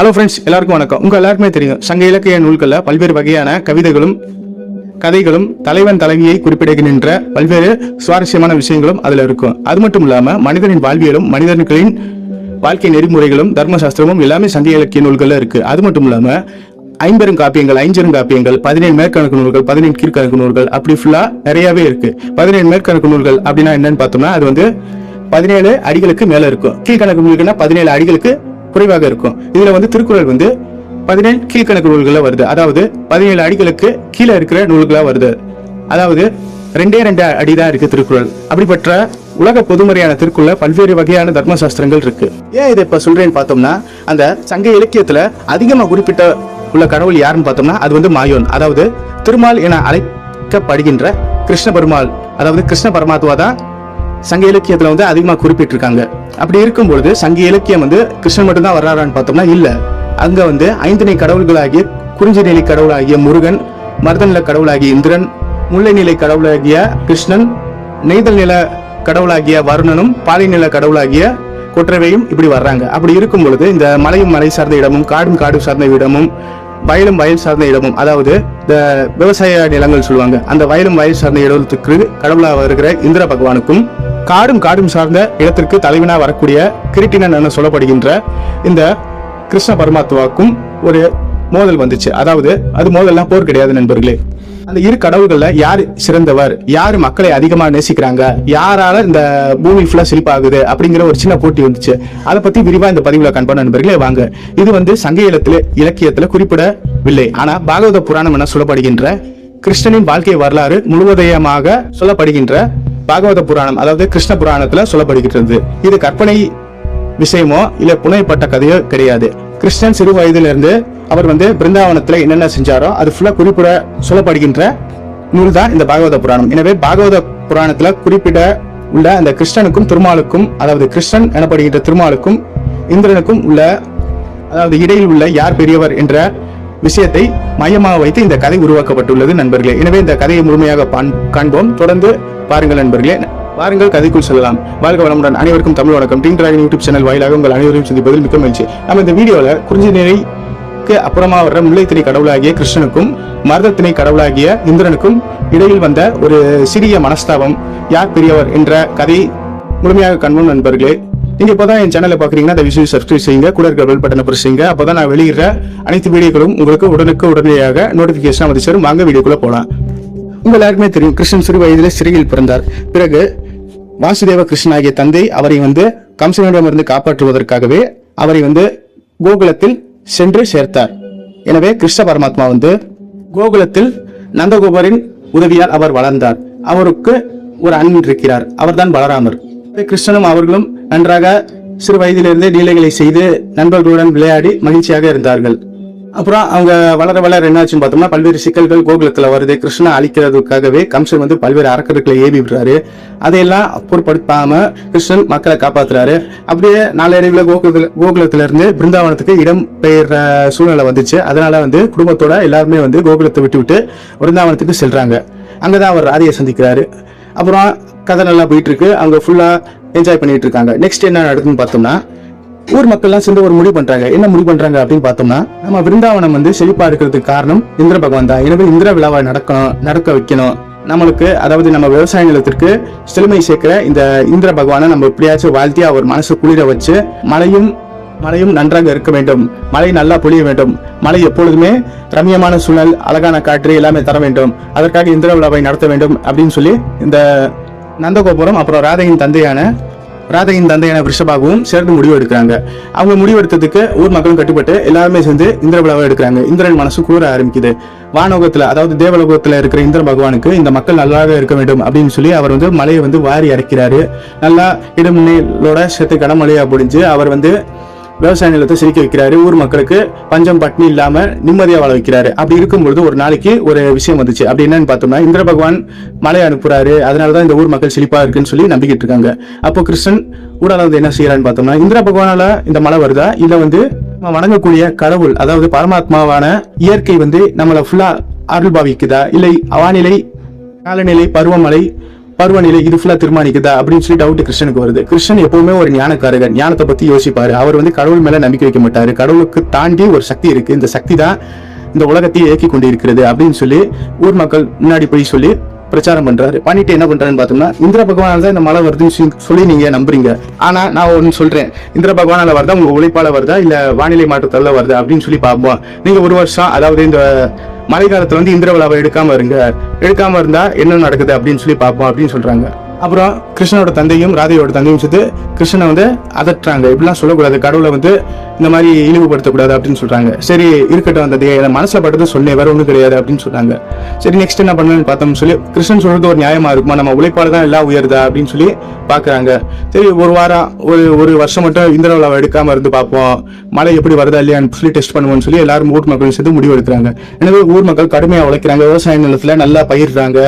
Hello friends, எல்லாருக்கும் வணக்கம். உங்க எல்லாருக்குமே தெரியும், சங்க இலக்கிய நூல்களில் பல்வேறு வகையான கவிதைகளும் கதைகளும் தலைவன் தலைவியை குறிப்பிடுகின்ற பல்வேறு சுவாரஸ்யமான விஷயங்களும் அதுல இருக்கும். அது மட்டும் இல்லாம மனிதனின் வாழ்வியலும் மனிதர்களின் வாழ்க்கை நெறிமுறைகளும் தர்மசாஸ்திரமும் எல்லாமே சங்க இலக்கிய நூல்கள்ல இருக்கு. அது மட்டும் இல்லாம ஐஞ்செருங்காப்பியங்கள் 17 மேற்கணக்கு நூல்கள், 17 கீழ்கணக்கு நூல்கள், அப்படி ஃபுல்லா நிறையவே இருக்கு. 17 மேற்கணக்கு நூல்கள் அப்படின்னா என்னன்னு பார்த்தோம்னா, அது வந்து 17 அடிகளுக்கு மேல இருக்கும். கீழ்கணக்கு நூல்கள்னா 17 அடிகளுக்கு குறைவாக இருக்கும். இதுல வந்து திருக்குறள் வந்து 17 கீழ்கணக்கு நூல்கள வருது. அதாவது 17 அடிகளுக்கு கீழே இருக்கிற நூல்களா வருது. அதாவது 2 அடிதான் இருக்கு திருக்குறள். அப்படிப்பட்ட உலக பொதுமறையான திருக்குறள் பல்வேறு வகையான தர்மசாஸ்திரங்கள் இருக்கு. ஏன் இதை இப்ப சொல்றேன்னு பார்த்தோம்னா, அந்த சங்க இலக்கியத்துல அதிகமா குறிப்பிட்ட உள்ள கடவுள் யாருன்னு பார்த்தோம்னா, அது வந்து மாயோன். அதாவது திருமால் என அழைக்கப்படுகின்ற கிருஷ்ண பெருமாள், அதாவது கிருஷ்ண பரமாத்மா தான் சங்க இலக்கியத்துல வந்து அதிகமா குறிப்பிட்டிருக்காங்க. அப்படி இருக்கும்பொழுது சங்க இலக்கியம் வந்து கிருஷ்ணன் மட்டும் தான் வர்றாரான்னு பார்த்தோம்னா இல்ல. அங்க வந்து 5 நிலை கடவுள்களாகிய குறிஞ்சி நிலை கடவுளாகிய முருகன், மருத நில கடவுளாகிய இந்திரன், முல்லை நிலை கடவுளாகிய கிருஷ்ணன், நெய்தல் நில கடவுளாகிய வருணனும், பாலை நில கடவுளாகிய கொற்றவையும் இப்படி வர்றாங்க. அப்படி இருக்கும் பொழுது இந்த மலையும் மலை சார்ந்த இடமும் காடும் காடு சார்ந்த இடமும் வயலும் வயல் சார்ந்த இடமும், அதாவது இந்த விவசாய நிலங்கள் சொல்லுவாங்க, அந்த வயலும் வயல் சார்ந்த இடத்துக்கு கடவுளாக வருகிற இந்திர பகவானுக்கும், காடும் சார்ந்த இடத்திற்கு தலைவனா வரக்கூடிய கிரீட்டினன் என சொல்லப்படுகின்ற இந்த கிருஷ்ண பரமாத்மாவுக்கும் ஒரு மோதல் வந்துச்சு. அதாவது அது மோதல்லாம் போர் கிடையாது நண்பர்களே. அந்த இரு கடவுள்கள்ல யார் சிறந்தவர், யாரு மக்களை அதிகமா நேசிக்கிறாங்க, யாரால இந்த பூமி ஃபுல்லா செழிப்பாகுது அப்படிங்கிற ஒரு சின்ன போட்டி வந்துச்சு. அதை பத்தி விரிவா இந்த பதிவுல காண்போம் நண்பர்களே. வாங்க. இது வந்து சங்க இலக்கியத்துல குறிப்பிடவில்லை. ஆனா பாகவத புராணம் என சொல்லப்படுகின்ற கிருஷ்ணனின் வாழ்க்கை வரலாறு முழுவதையமாக சொல்லப்படுகின்ற பாகவத புராணம், அதாவது கிருஷ்ண புராணத்துல சொல்லப்படுகிறது. இது கற்பனை விஷயமோ இல்ல புனையப்பட்ட கதையோ கிடையாது. கிருஷ்ணன் சிறு வயதிலிருந்து அவர் வந்து பிருந்தாவனத்துல என்னென்ன செஞ்சாரோ அது ஃபுல்லா குறிப்பிட சொல்லப்படுகின்ற நூல் தான் இந்த பாகவத புராணம். எனவே பாகவத புராணத்துல குறிப்பிட உள்ள அந்த கிருஷ்ணனுக்கும் திருமாலுக்கும், அதாவது கிருஷ்ணன் எனப்படுகின்ற திருமாலுக்கும் இந்திரனுக்கும் உள்ள, அதாவது இடையில் உள்ள யார் பெரியவர் என்ற விஷயத்தை மையமாக வைத்து இந்த கதை உருவாக்கப்பட்டுள்ளது நண்பர்களே. எனவே இந்த கதையை முழுமையாக காண்போம். தொடர்ந்து பாருங்கள் நண்பர்களே. வாருங்கள் கதைக்குள் செல்லலாம். வாழ்க வளமுடன். அனைவருக்கும் தமிழ் வணக்கம். டீம் டிராகன் யூடியூப் சேனல் வாயிலாக உங்கள் அனைவரையும் சந்திப்பதில் மிக்க மகிழ்ச்சி. நம்ம இந்த வீடியோல குறிஞ்சி நிலைக்கு அப்புறமா வர்ற முல்லைத்திணை கடவுளாகிய கிருஷ்ணனுக்கும் மருதத்திணை கடவுளாகிய இந்திரனுக்கும் இடையில் வந்த ஒரு சிறிய மனஸ்தாபம், யார் பெரியவர் என்ற கதை முழுமையாக காண்போம் நண்பர்களே. நீங்க இப்பதான் என் சேனலை பாக்குறீங்கன்னா அந்த விஷயம் சப்ஸ்கிரைப் செய்யுங்க, கூட இருக்கிற பெல் பட்டனை பிரஸ் செய்யுங்க. அப்பதான் நான் வெளியிடுற அனைத்து வீடியோக்களும் உங்களுக்கு உடனடியாக நோட்டிபிகேஷன் வந்து சேரும். வாங்க வீடியோக்குள்ள போலாம். உங்க எல்லாருக்குமே தெரியும், கிருஷ்ணன் சிறு வயதிலே சிறையில் பிறந்தார். பிறகு வாசுதேவ கிருஷ்ணன் ஆகிய தந்தை அவரை வந்து கம்சனிடமிருந்து காப்பாற்றுவதற்காகவே அவரை வந்து கோகுலத்தில் சென்று சேர்த்தார். எனவே கிருஷ்ண பரமாத்மா வந்து கோகுலத்தில் நந்தகோபரின் உதவியால் அவர் வளர்ந்தார். அவருக்கு ஒரு அண்ணன் இருக்கிறார், அவர்தான் பலராமர். கிருஷ்ணனும் அவர்களும் நன்றாக சிறு வயதிலிருந்தே லீலைகளை செய்து நண்பர்களுடன் விளையாடி மகிழ்ச்சியாக இருந்தார்கள். அப்புறம் அவங்க வளர என்னாச்சுன்னு பார்த்தோம்னா, பல்வேறு சிக்கல்கள் கோகுலத்துல வருது. கிருஷ்ணனை அழிக்கிறதுக்காகவே கம்சன் வந்து பல்வேறு அரக்கர்களை ஏவி விடுறாரு. அதையெல்லாம் பொருட்படுத்தாம கிருஷ்ணன் மக்களை காப்பாத்துறாரு. அப்படியே நாளடைவில் கோகுலத்துல இருந்து பிருந்தாவனத்துக்கு இடம் பெயர்ற சூழ்நிலை வந்துச்சு. அதனால வந்து குடும்பத்தோட எல்லாருமே வந்து கோகுலத்தை விட்டு பிருந்தாவனத்துக்கு செல்றாங்க. அங்கதான் அவர் ராதையை சந்திக்கிறாரு. அப்புறம் கதை நல்லா போயிட்டு இருக்கு. அவங்க ஃபுல்லா என்ஜாய் பண்ணிட்டு இருக்காங்க. நெக்ஸ்ட் என்ன நடக்குதுன்னு பார்த்தோம்னா, ஊர் மக்கள்லாம் சேர்ந்து ஒரு முடிவு பண்றாங்க. என்ன முடிவு பண்றாங்க அப்படின்னு பார்த்தோம்னா, நம்ம பிருந்தாவனம் வந்து செழிப்பா இருக்கிறதுக்கு காரணம் இந்திர பகவான் தான். எனவே இந்திர விழாவை நடக்க வைக்கணும். நம்மளுக்கு, அதாவது நம்ம விவசாய நிலத்திற்கு செழுமை சேர்க்கிற இந்த இந்திர பகவானை நம்ம எப்படியாச்சும் வாழ்த்தி அவர் மனசு குளிர வச்சு மழையும் நன்றாக இருக்க வேண்டும், மழை நல்லா பொழிய வேண்டும், மழை எப்பொழுதுமே ரம்யமான சூழல், அழகான காற்று எல்லாமே தர வேண்டும், அதற்காக இந்திர விழாவை நடத்த வேண்டும் அப்படின்னு சொல்லி இந்த நந்தகோபுரம் அப்புறம் ராதையின் தந்தையான ரிஷபாகவும் சேர்ந்து முடிவு எடுக்கிறாங்க. அவங்க முடிவு எடுத்ததுக்கு ஊர் மக்களும் கட்டுப்பட்டு எல்லாருமே சேர்ந்து இந்திர விழாவை எடுக்கிறாங்க. இந்திரன் மனசு கூற ஆரம்பிக்குது. வானோகத்துல, அதாவது தேவலோகத்துல இருக்கிற இந்திர பகவானுக்கு இந்த மக்கள் நல்லாக இருக்க வேண்டும் அப்படின்னு சொல்லி அவர் வந்து மலையை வந்து வாரி அரைக்கிறாரு. நல்லா இடுமுனையோட சேர்த்து கடமழையா பொழிஞ்சு அவர் வந்து விவசாய நிலத்தை சிரிக்க வைக்கிறாரு. ஊர் மக்களுக்கு பஞ்சம் பட்னி இல்லாம நிம்மதியா வாழ வைக்கிறாரு. அப்படி இருக்கும்பொழுது ஒரு நாளைக்கு ஒரு விஷயம் வந்துச்சு. அப்படி என்னன்னு பார்த்தோம்னா, இந்திர பகவான் மழை அனுப்புறாரு, அதனாலதான் இந்த ஊர் மக்கள் செழிப்பா இருக்குன்னு சொல்லி நம்பிக்கிட்டு இருக்காங்க. அப்போ கிருஷ்ணன் ஊடால வந்து என்ன செய்யறான்னு பார்த்தோம்னா, இந்திர பகவானால இந்த மழை வருதா இல்ல வந்து நம்ம வணங்கக்கூடிய கடவுள், அதாவது பரமாத்மாவான இயற்கை வந்து நம்மளை ஃபுல்லா அருள் பாவிக்குதா, இல்லை வானிலை, காலநிலை, பருவமழை, பருவநிலை இது ஃபுல்லா தீர்மானிக்குதா அப்படின்னு சொல்லி டவுட் கிருஷ்ணனுக்கு வருது. கிருஷ்ணன் எப்பவுமே ஒரு ஞானக்காரகர், ஞானத்தை பத்தி யோசிப்பாரு. அவர் வந்து கடவுள் மேல நம்பிக்கை வைக்க மாட்டாரு. கடவுளுக்கு தாண்டி ஒரு சக்தி இருக்கு, இந்த சக்தி தான் இந்த உலகத்தை இயக்கி கொண்டு இருக்கிறது அப்படின்னு சொல்லி ஊர் மக்கள் முன்னாடி போய் சொல்லி பிரச்சாரம் பண்றாரு. பண்ணிட்டு என்ன பண்றாருன்னு பார்த்தோம்னா, இந்திர பகவானால தான் இந்த மழை வருதுன்னு சொல்லி நீங்க நம்புறீங்க. ஆனா நான் ஒன்னு சொல்றேன், இந்திர பகவானால வருதா, உங்க உழைப்பால வருதா, இல்ல வானிலை மாற்றத்தால வருதா அப்படின்னு சொல்லி பார்ப்போம். நீங்க ஒரு வருஷம், அதாவது இந்த மழை காலத்துல வந்து இந்திர விழாவை எடுக்காம இருங்க, எடுக்காம இருந்தா என்ன நடக்குது அப்படின்னு சொல்லி பார்ப்போம் அப்படின்னு சொல்றாங்க. அப்புறம் கிருஷ்ணனோட தந்தையும் ராதையோட தந்தையும் சேர்த்து கிருஷ்ணனை வந்து அதட்டுறாங்க. இப்படிலாம் சொல்லக்கூடாது, கடவுளை வந்து இந்த மாதிரி இழிவுபடுத்தக்கூடாது அப்படின்னு சொல்றாங்க. சரி இருக்கட்டும், அந்த மனசுல பட்டது சொன்னேன், வேற ஒன்றும் கிடையாது அப்படின்னு சொல்றாங்க. சரி நெக்ஸ்ட் என்ன பண்ணணும்னு பார்த்தோம்னு சொல்லி கிருஷ்ணன் சொல்றது ஒரு நியாயமா இருக்குமா, நம்ம உழைப்பால தான் எல்லாம் உயருதா அப்படின்னு சொல்லி பாக்குறாங்க. சரி ஒரு வாரம் ஒரு வருஷம் மட்டும் இந்திர விழாவை எடுக்காம இருந்து பார்ப்போம், மழை எப்படி வருதா இல்லையான்னு சொல்லி டெஸ்ட் பண்ணுவோம்னு சொல்லி எல்லாரும் ஊர் மக்கள் சேர்த்து முடிவு எடுக்கிறாங்க. எனவே ஊர் மக்கள் கடுமையா உழைக்கிறாங்க, விவசாய நிலத்துல நல்லா பயிர்றாங்க,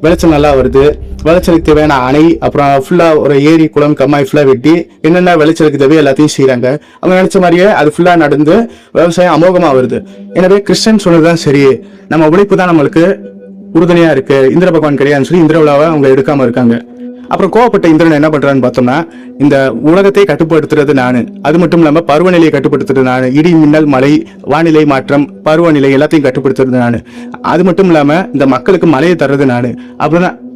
விளைச்சல் நல்லா வருது. விளைச்சலுக்கு தேவையான அணை, அப்புறம் ஃபுல்லா ஒரு ஏரி குளம் கம்மாய் ஃபுல்லா வெட்டி என்னென்ன விளைச்சலுக்கு தேவையோ எல்லாத்தையும் செய்யறாங்க. அவங்க நினைச்ச மாதிரியே அது ஃபுல்லா நடந்து விவசாயம் அமோகமா வருது. எனவே கிருஷ்ணன் சொன்னதுதான் சரி, நம்ம உழைப்பு தான் நம்மளுக்கு உறுதுணையா இருக்கு, இந்திர பகவான் கிடையாதுன்னு சொல்லி இந்திர விழாவை அவங்க எடுக்காம இருக்காங்க. அப்புறம் கோவப்பட்ட இந்திரன் என்ன பண்றான்னு பார்த்தோம்னா, இந்த உலகத்தை கட்டுப்படுத்துறது நானு, அது மட்டும் இல்லாம பருவநிலையை கட்டுப்படுத்துறது நானு, இடி மின்னல் மழை வானிலை மாற்றம் பருவநிலை எல்லாத்தையும் கட்டுப்படுத்துறது நானு, அது மட்டும் இல்லாம இந்த மக்களுக்கு மழையை தர்றது நானு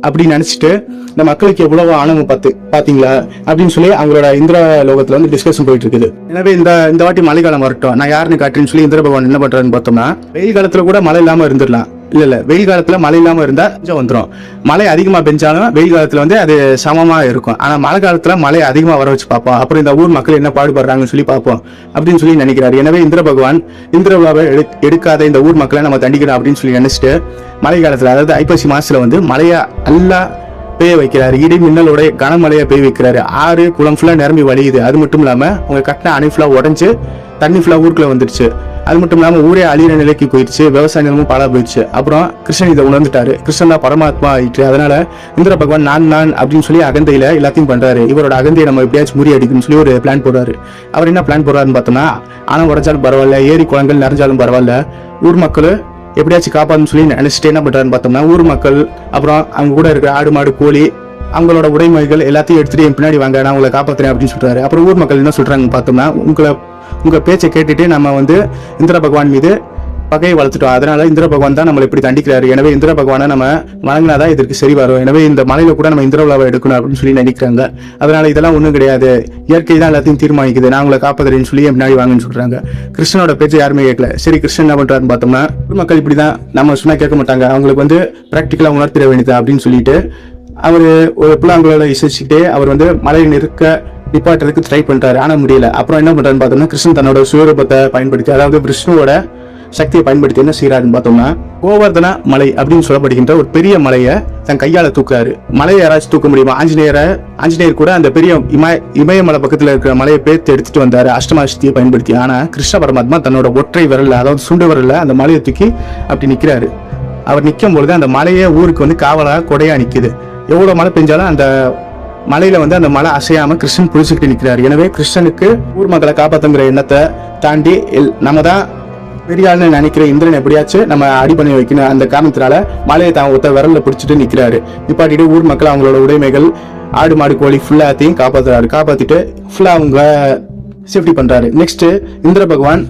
அப்படி நினைச்சிட்டு இந்த மக்களுக்கு எவ்வளவு ஆணவம் பாத்தீங்களா அப்படின்னு சொல்லி அவங்களோட இந்திர லோகத்துல வந்து டிஸ்கஷன் போயிட்டு இருக்குது. எனவே இந்த வாட்டி மழை காலம் வரட்டும், நான் யாருன்னு காட்டுன்னு சொல்லி இந்திர பகவான் என்ன பண்றாருன்னு பார்த்தோம்னா, வெயில் காலத்துல கூட மழை இல்லாம இருந்துடலாம். இல்ல வெயில் காலத்துல மழை இல்லாம இருந்தா வந்துடும். மழை அதிகமா பெஞ்சாலும் வெயில் காலத்துல வந்து அது சமமா இருக்கும். ஆனா மழை காலத்துல மழை அதிகமா வர வச்சு பார்ப்போம், அப்புறம் இந்த ஊர் மக்கள் என்ன பாடுபடுறாங்கன்னு சொல்லி பார்ப்போம் அப்படின்னு சொல்லி நினைக்கிறாரு. எனவே இந்திர பகவான் இந்திர விழாவை எடுக்காத இந்த ஊர் மக்களை நம்ம தண்டிக்கிறோம் அப்படின்னு சொல்லி நினைச்சிட்டு மழை காலத்துல, அதாவது ஐப்பசி மாசத்துல வந்து மழையா நல்லா பெய்ய வைக்கிறாரு. இடி மின்னலோட கனமழையா பெய்ய வைக்கிறாரு. ஆறு குளம் ஃபுல்லா நிரம்பி வழியுது. அது மட்டும் இல்லாம அவங்க கட்டின அணை ஃபுல்லா உடஞ்சு தண்ணி ஃபுல்லா ஊருக்குள்ள வந்துருச்சு. அது மட்டும் இல்லாம ஊரே அழியிற நிலைக்கு போயிடுச்சு, விவசாய நிலமும் பாழா போயிடுச்சு. அப்புறம் கிருஷ்ணன் இதை உணர்ந்துட்டாரு, கிருஷ்ணன் தான் பரமாத்மா ஆயிட்டு. அதனால இந்திர பகவான் நான் அப்படின்னு சொல்லி அகந்தையில எல்லாத்தையும் பண்றாரு. இவரோட அகந்தையை நம்ம எப்படியாச்சும் முறியடிக்குன்னு சொல்லி ஒரு பிளான் போடுறாரு. அவர் என்ன பிளான் போடுறாருன்னு பார்த்தோம்னா, ஆனா உடைச்சாலும் பரவாயில்ல, ஏரி குளங்கள் நிறைஞ்சாலும் பரவாயில்ல, ஊர் மக்கள் எப்படியாச்சும் காப்பாதுன்னு சொல்லி நினைச்சிட்டு என்ன பண்றாருன்னு பார்த்தோம்னா, ஊர் மக்கள் அப்புறம் அவங்க கூட இருக்கிற ஆடு மாடு கோழி அவங்களோட உடைமைகள் எல்லாத்தையும் எடுத்துட்டு என் பின்னாடி வாங்க, நான் உங்களை காப்பாத்துறேன் அப்படின்னு சொல்றாரு. அப்புறம் ஊர் மக்கள் என்ன சொல்றாங்கன்னு பார்த்தோம்னா, உங்க பேச்சை கேட்டுட்டு நம்ம வந்து இந்திர பகவான் மீது பகையை வளர்த்துட்டோம், அதனால இந்திர பகவான் தான் நம்மளை இப்படி தண்டிக்கிறாரு. எனவே இந்திர பகவானை நம்ம வணங்கினாதான் இதற்கு சரி வரும். எனவே இந்த மலையில கூட நம்ம இந்திர விழாவை எடுக்கணும் அப்படின்னு சொல்லி நினைக்கிறாங்க. அதனால இதெல்லாம் ஒண்ணும் கிடையாது, இயற்கை தான் எல்லாத்தையும் தீர்மானிக்குது, நான் உங்களை காப்பாத்துறேன்னு சொல்லி முன்னாடி வாங்கன்னு சொல்றாங்க. கிருஷ்ணனோட பேச்சை யாருமே கேட்கல. சரி கிருஷ்ணன் என்ன பண்றாருன்னு பார்த்தோம்னா, மக்கள் இப்படிதான் நம்ம சொன்னா கேட்க மாட்டாங்க, அவங்களுக்கு வந்து பிராக்டிக்கலா உணர்த்திட வேண்டியது அப்படின்னு சொல்லிட்டு அவரு ஒரு புல்லாங்குழல இசைச்சுக்கிட்டே அவர் வந்து மலையை நிப்பாட்டுறதுக்கு ட்ரை பண்றாரு. ஆனா முடியல. அப்புறம் என்ன பண்றாருன்னு பார்த்தோம்னா, கிருஷ்ணன் தன்னோட சுயரூபத்தை பயன்படுத்தி, அதாவது விஷ்ணுவோட சக்தியை பயன்படுத்தி என்ன செய்யறாருன்னு பார்த்தோம்னா, கோவர்தன மலை அப்படின்னு சொல்லப்படுகின்ற ஒரு பெரிய மலையை தன் கையால தூக்குறாரு. மலையை யாராச்சும் தூக்க முடியுமா? ஆஞ்சநேயர் கூட அந்த பெரிய இமயமலை பக்கத்துல இருக்கிற மலையை பேர்த்து எடுத்துட்டு வந்தாரு அஷ்டமா சக்தியை பயன்படுத்தி. ஆனா கிருஷ்ண பரமாத்மா தன்னோட ஒற்றை விரல்ல, அதாவது சுண்டு விரல்ல அந்த மலையை தூக்கி அப்படி நிக்கிறாரு. அவர் நிக்கும் பொழுது அந்த மலையை ஊருக்கு வந்து காவலா கொடையா நிக்குது. எவ்வளவு மழை பெஞ்சாலும் அந்த மலையில வந்து அந்த மலை அசையாம கிருஷ்ணன் புடிச்சுக்கிட்டு நிக்கிறாரு. எனவே கிருஷ்ணனுக்கு ஊர் மக்களை காப்பாத்துங்கிற எண்ணத்தை தாண்டி நம்ம தான் பெரிய ஆள்னு நினைக்கிற இந்திரன் எப்படியாச்சும் நம்ம அடி பண்ணி வைக்கணும், அந்த காரணத்தினால மலையை தான் ஒருத்த விரல்ல பிடிச்சிட்டு நிக்கிறாரு. நிப்பாட்டிட்டு ஊர் மக்கள் அவங்களோட உடைமைகள் ஆடு மாடு கோழி ஃபுல்லாத்தையும் காப்பாத்திட்டு ஃபுல்லா அவங்க சேஃப்டி பண்றாரு. நெக்ஸ்ட் இந்திர பகவான்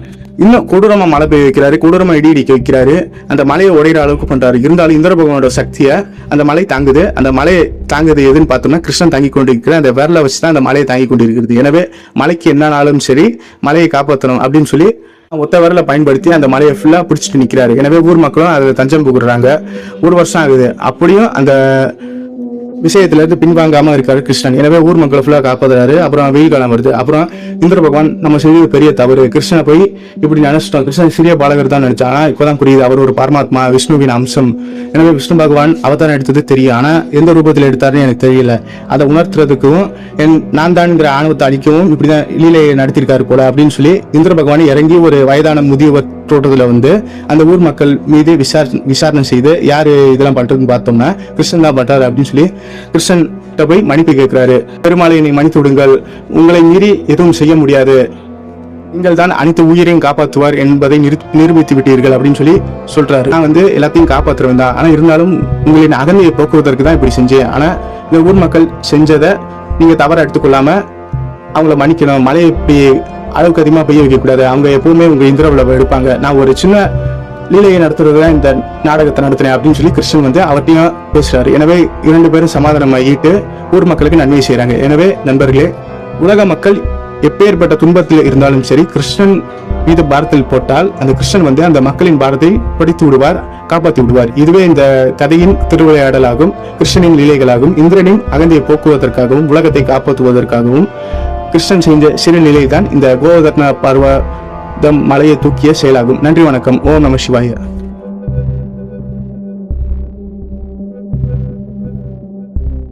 இன்னும் கொடூரமா மழை பெய்ய வைக்கிறாரு, கொடூரமா இடி இடிக்க வைக்கிறாரு, அந்த மலையை உடையிற அளவுக்கு பண்றாரு. இருந்தாலும் இந்திர பகவானோட சக்தியை அந்த மலை தாங்குது. அந்த மலையை தாங்குது எதுன்னு பார்த்தோம்னா, கிருஷ்ணன் தாங்கி கொண்டு இருக்கிற அந்த விரலை வச்சுதான் அந்த மலையை தாங்கி கொண்டு இருக்கிறது. எனவே மலைக்கு என்னன்னாலும் சரி மலையை காப்பாற்றணும் அப்படின்னு சொல்லி ஒத்த விரலை பயன்படுத்தி அந்த மலையை ஃபுல்லா பிடிச்சிட்டு நிக்கிறாரு. எனவே ஊர் மக்களும் அதை தஞ்சம் புகுறாங்க. ஒரு வருஷம் ஆகுது, அப்படியும் அந்த விஷயத்துல இருந்து பின்வாங்காம இருக்காரு கிருஷ்ணன். எனவே ஊர் மக்களை ஃபுல்லா காப்பாத்துறாரு. அப்புறம் வெயில் காலம் வருது. அப்புறம் இந்திர பகவான் நம்ம செய்ய பெரிய தவறு, கிருஷ்ணனை போய் இப்படி நினைச்சிட்டோம், கிருஷ்ணன் சிறிய பாலகர் தான் நினைச்சா. ஆனா இப்பதான் புரியுது அவர் ஒரு பரமாத்மா, விஷ்ணுவின் அம்சம். எனவே விஷ்ணு பகவான் அவதாரம் எடுத்தது தெரியும், ஆனா எந்த ரூபத்தில் எடுத்தாருன்னு எனக்கு தெரியல. அதை உணர்த்துறதுக்கும் நான் தான்ங்கிற ஆணவத்தை அழிக்கவும் இப்படிதான் லீலையை நடத்திருக்காரு போல அப்படின்னு சொல்லி இந்திர பகவான் இறங்கி ஒரு வயதான முதியவர் தோட்டத்துல வந்து அந்த ஊர் மக்கள் மீது விசாரணை செய்து யாரு இதெல்லாம் பண்றதுன்னு பார்த்தோம்னா கிருஷ்ணன் தான் பண்றாரு அப்படின்னு சொல்லி கிருஷ்ணன் போய் மன்னிப்பு கேட்கிறாரு. பெருமாளை நீ மன்னித்து விடுங்கள், உங்களை மீறி எதுவும் செய்ய முடியாது, நீங்கள் தான் அனைத்து உயிரையும் காப்பாற்றுவார் என்பதை நிரூபித்து விட்டீர்கள் அப்படின்னு சொல்லி சொல்றாரு. நான் வந்து எல்லாத்தையும் காப்பாற்றுவேன் தான், ஆனா இருந்தாலும் உங்களின் அகந்தையை போக்குவதற்கு தான் இப்படி செஞ்சேன். ஆனா இந்த ஊர் மக்கள் செஞ்சதை நீங்க தவற எடுத்துக்கொள்ளாம அவங்கள மன்னிக்கணும். மழையை இப்படி அளவுக்கு அதிகமா பெய்ய வைக்க கூடாது. அவங்க எப்பவுமே உங்க இந்திரவிழாவை எடுப்பாங்க. நான் ஒரு சின்ன லீலையை நடத்துறதுதான் இந்த நாடகத்தை நடத்தினேன் அப்படின்னு சொல்லி கிருஷ்ணன் வந்து அவர்கிட்டையும் பேசுறாரு. எனவே 2 பேரும் சமாதானமாகிட்டு ஊர் மக்களுக்கு நன்மை செய்யறாங்க. எனவே நண்பர்களே, உலக மக்கள் எப்பேற்பட்ட துன்பத்தில் இருந்தாலும் சரி, கிருஷ்ணன் மீது பாரத்தில் போட்டால் அந்த கிருஷ்ணன் வந்து அந்த மக்களின் பாரத்தை படித்து விடுவார், காப்பாற்றி விடுவார். இதுவே இந்த கதையின் திருவிளையாடலாகும், கிருஷ்ணனின் லீலைகளாகும். இந்திரனின் அகந்தையை போக்குவதற்காகவும் உலகத்தை காப்பாற்றுவதற்காகவும் கிருஷ்ணன் செஞ்ச சிறு நிலை தான் இந்த கோவர்தன பர்வதம் மலையை தூக்கிய செயலாகும். நன்றி, வணக்கம். ஓம் நம சிவாய.